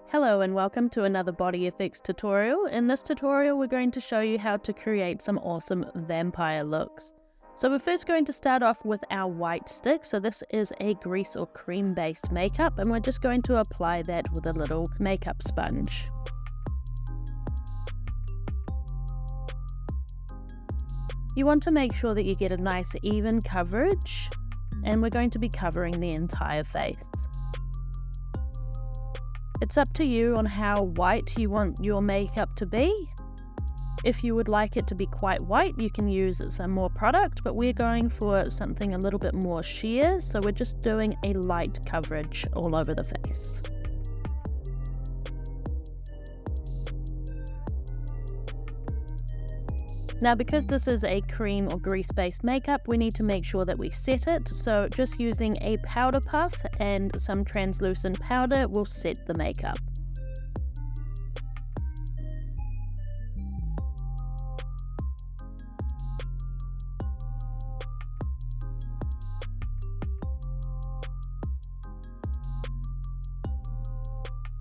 Hello and welcome to another BODYFX tutorial. In this tutorial we're going to show you how to create some awesome vampire looks. So we're first going to start off with our white stick. So this is a grease or cream based makeup and we're just going to apply that with a little makeup sponge. You want to make sure that you get a nice even coverage, and we're going to be covering the entire face. It's up to you on how white you want your makeup to be. If you would like it to be quite white, you can use some more product, but we're going for something a little bit more sheer, so we're just doing a light coverage all over the face. Now, because this is a cream or grease-based makeup, we need to make sure that we set it, so just using a powder puff and some translucent powder will set the makeup.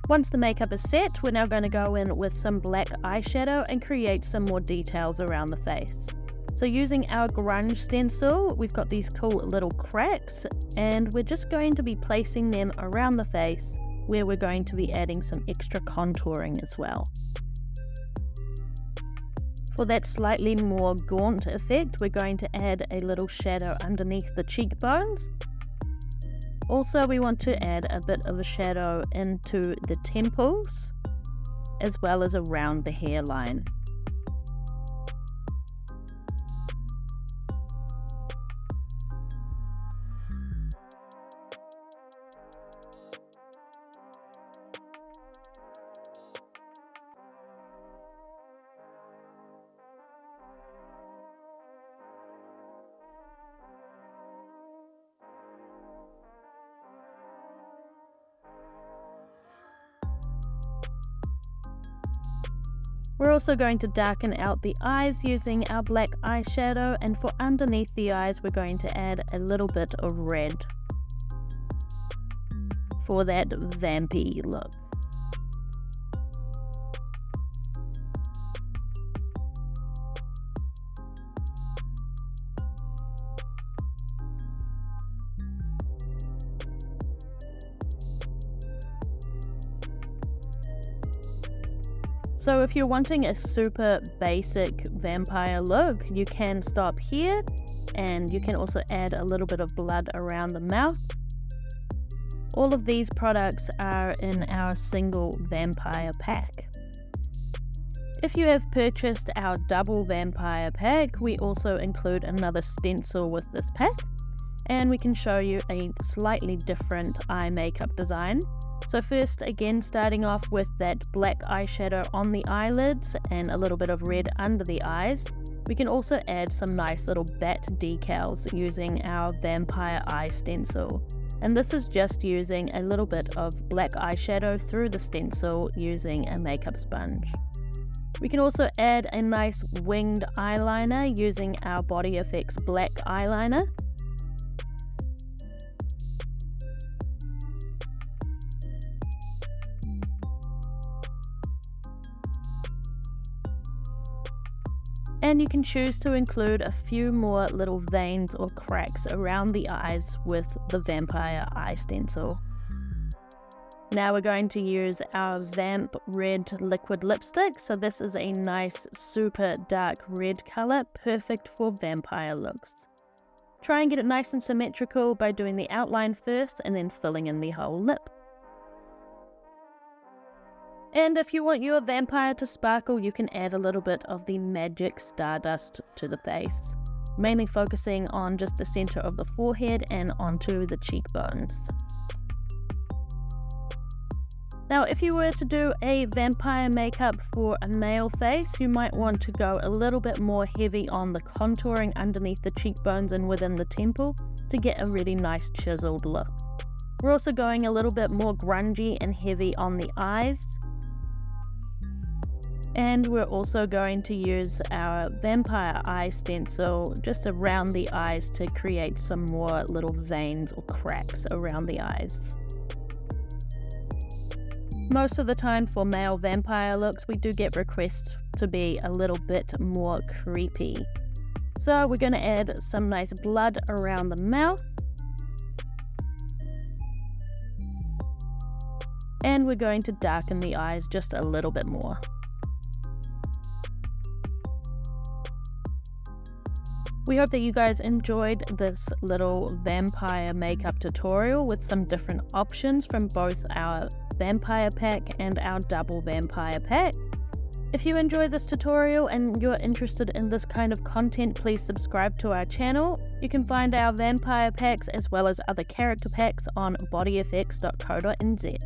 Once the makeup is set, we're now going to go in with some black eyeshadow and create some more details around the face. So using our grunge stencil, we've got these cool little cracks and we're just going to be placing them around the face where we're going to be adding some extra contouring as well. For that slightly more gaunt effect, we're going to add a little shadow underneath the cheekbones. Also, we want to add a bit of a shadow into the temples, as well as around the hairline. We're also going to darken out the eyes using our black eyeshadow, and for underneath the eyes we're going to add a little bit of red for that vampy look. So if you're wanting a super basic vampire look, you can stop here, and you can also add a little bit of blood around the mouth. All of these products are in our single vampire pack. If you have purchased our double vampire pack, we also include another stencil with this pack, and we can show you a slightly different eye makeup design. So first, again, starting off with that black eyeshadow on the eyelids and a little bit of red under the eyes, we can also add some nice little bat decals using our vampire eye stencil. And this is just using a little bit of black eyeshadow through the stencil using a makeup sponge. We can also add a nice winged eyeliner using our BODYFX black eyeliner. And you can choose to include a few more little veins or cracks around the eyes with the vampire eye stencil. Now we're going to use our Vamp Red liquid lipstick. So this is a nice super dark red color, perfect for vampire looks. Try and get it nice and symmetrical by doing the outline first and then filling in the whole lip. And if you want your vampire to sparkle, you can add a little bit of the magic stardust to the face, mainly focusing on just the center of the forehead and onto the cheekbones. Now, if you were to do a vampire makeup for a male face, you might want to go a little bit more heavy on the contouring underneath the cheekbones and within the temple to get a really nice chiseled look. We're also going a little bit more grungy and heavy on the eyes. And we're also going to use our vampire eye stencil just around the eyes to create some more little veins or cracks around the eyes. Most of the time for male vampire looks, we do get requests to be a little bit more creepy. So we're going to add some nice blood around the mouth. And we're going to darken the eyes just a little bit more. We hope that you guys enjoyed this little vampire makeup tutorial with some different options from both our vampire pack and our double vampire pack. If you enjoyed this tutorial and you're interested in this kind of content, please subscribe to our channel. You can find our vampire packs as well as other character packs on bodyfx.co.nz.